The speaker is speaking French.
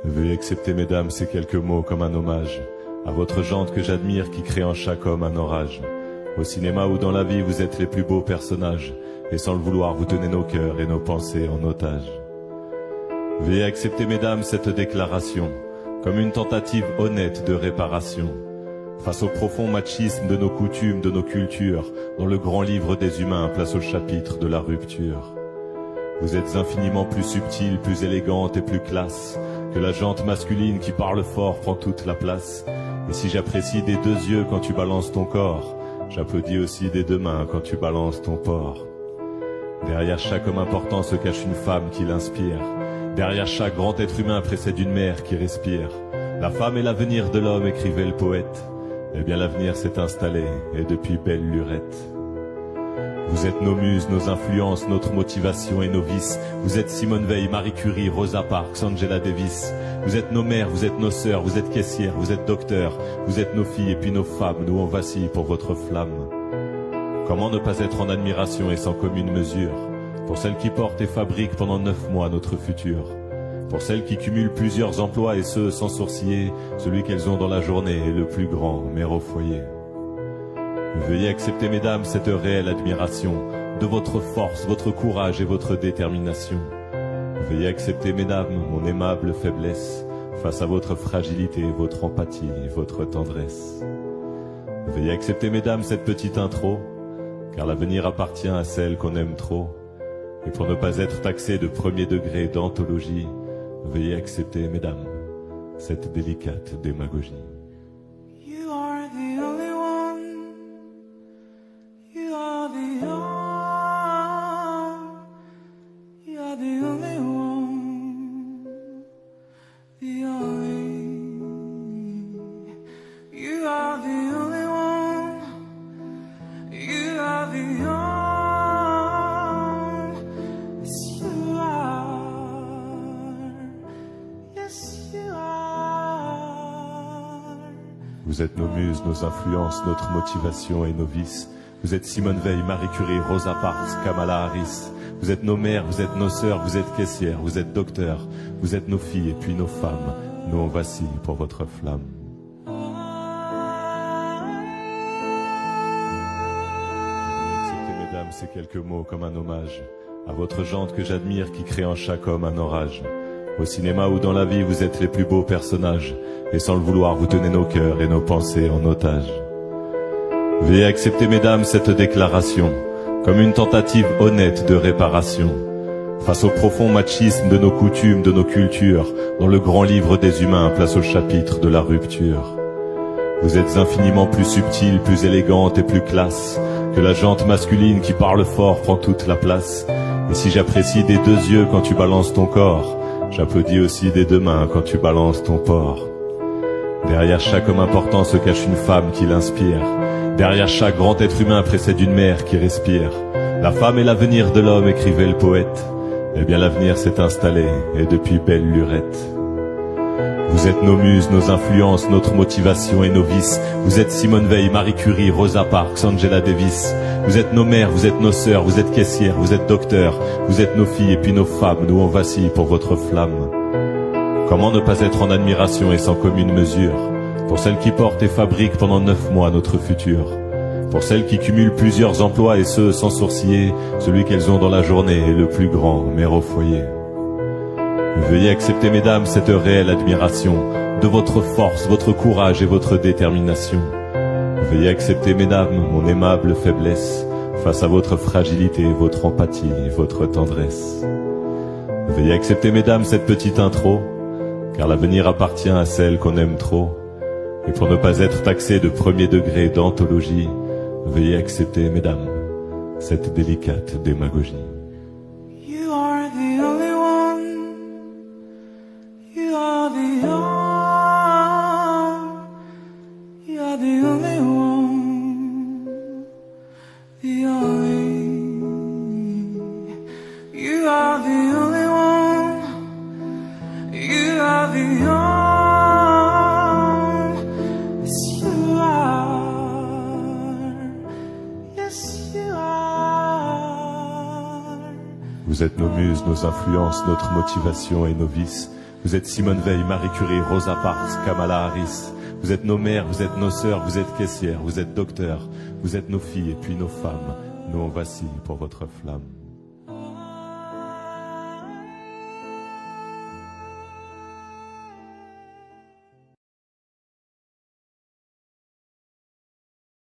Veuillez accepter, mesdames, ces quelques mots comme un hommage à votre gente que j'admire qui crée en chaque homme un orage. Au cinéma ou dans la vie, vous êtes les plus beaux personnages, et sans le vouloir, vous tenez nos cœurs et nos pensées en otage. Veuillez accepter, mesdames, cette déclaration comme une tentative honnête de réparation face au profond machisme de nos coutumes, de nos cultures, dont le grand livre des humains place au chapitre de la rupture. Vous êtes infiniment plus subtile, plus élégante et plus classe que la jante masculine qui parle fort prend toute la place. Et si j'apprécie des deux yeux quand tu balances ton corps, j'applaudis aussi des deux mains quand tu balances ton porc. Derrière chaque homme important se cache une femme qui l'inspire. Derrière chaque grand être humain précède une mère qui respire. La femme est l'avenir de l'homme, écrivait le poète. Eh bien l'avenir s'est installé, et depuis belle lurette. Vous êtes nos muses, nos influences, notre motivation et nos vices. Vous êtes Simone Veil, Marie Curie, Rosa Parks, Angela Davis. Vous êtes nos mères, vous êtes nos sœurs, vous êtes caissières, vous êtes docteurs. Vous êtes nos filles et puis nos femmes, nous on vacille pour votre flamme. Comment ne pas être en admiration et sans commune mesure pour celles qui portent et fabriquent pendant 9 mois notre futur, pour celles qui cumulent plusieurs emplois et ce sans sourciller, celui qu'elles ont dans la journée est le plus grand, mère au foyer. Veuillez accepter, mesdames, cette réelle admiration de votre force, votre courage et votre détermination. Veuillez accepter, mesdames, mon aimable faiblesse face à votre fragilité, votre empathie et votre tendresse. Veuillez accepter, mesdames, cette petite intro, car l'avenir appartient à celle qu'on aime trop. Et pour ne pas être taxé de premier degré d'anthologie, veuillez accepter, mesdames, cette délicate démagogie. You are the only one. You are the only one. The only. You are the only one. You are the only. Vous êtes nos muses, nos influences, notre motivation et nos vices. Vous êtes Simone Veil, Marie Curie, Rosa Parks, Kamala Harris. Vous êtes nos mères, vous êtes nos sœurs, vous êtes caissières, vous êtes docteurs. Vous êtes nos filles et puis nos femmes. Nous on vacille pour votre flamme. Acceptez, mesdames, ces quelques mots comme un hommage à votre gente que j'admire qui crée en chaque homme un orage. Au cinéma ou dans la vie, vous êtes les plus beaux personnages, et sans le vouloir, vous tenez nos cœurs et nos pensées en otage. Veuillez accepter, mesdames, cette déclaration comme une tentative honnête de réparation face au profond machisme de nos coutumes, de nos cultures, dont le grand livre des humains place au chapitre de la rupture. Vous êtes infiniment plus subtile, plus élégante et plus classe que la jante masculine qui parle fort prend toute la place. Et si j'apprécie des deux yeux quand tu balances ton corps, j'applaudis aussi des deux mains quand tu balances ton porc. Derrière chaque homme important se cache une femme qui l'inspire. Derrière chaque grand être humain précède une mère qui respire. La femme est l'avenir de l'homme, écrivait le poète. Eh bien l'avenir s'est installé, et depuis belle lurette. Vous êtes nos muses, nos influences, notre motivation et nos vices. Vous êtes Simone Veil, Marie Curie, Rosa Parks, Angela Davis. Vous êtes nos mères, vous êtes nos sœurs, vous êtes caissières, vous êtes docteurs. Vous êtes nos filles et puis nos femmes, nous on vacille pour votre flamme. Comment ne pas être en admiration et sans commune mesure pour celles qui portent et fabriquent pendant 9 mois notre futur, pour celles qui cumulent plusieurs emplois et ce sans sourciller, celui qu'elles ont dans la journée est le plus grand, mère au foyer. Veuillez accepter, mesdames, cette réelle admiration de votre force, votre courage et votre détermination. Veuillez accepter, mesdames, mon aimable faiblesse face à votre fragilité, votre empathie et votre tendresse. Veuillez accepter, mesdames, cette petite intro, car l'avenir appartient à celle qu'on aime trop. Et pour ne pas être taxé de premier degré d'anthologie, veuillez accepter, mesdames, cette délicate démagogie. You are the only one. You are the only one. The only. You are the only one. You are the only. Vous êtes nos muses, nos influences, notre motivation et nos vices. Vous êtes Simone Veil, Marie Curie, Rosa Parks, Kamala Harris. Vous êtes nos mères, vous êtes nos sœurs, vous êtes caissières, vous êtes docteurs, vous êtes nos filles et puis nos femmes. Nous on vacille pour votre flamme.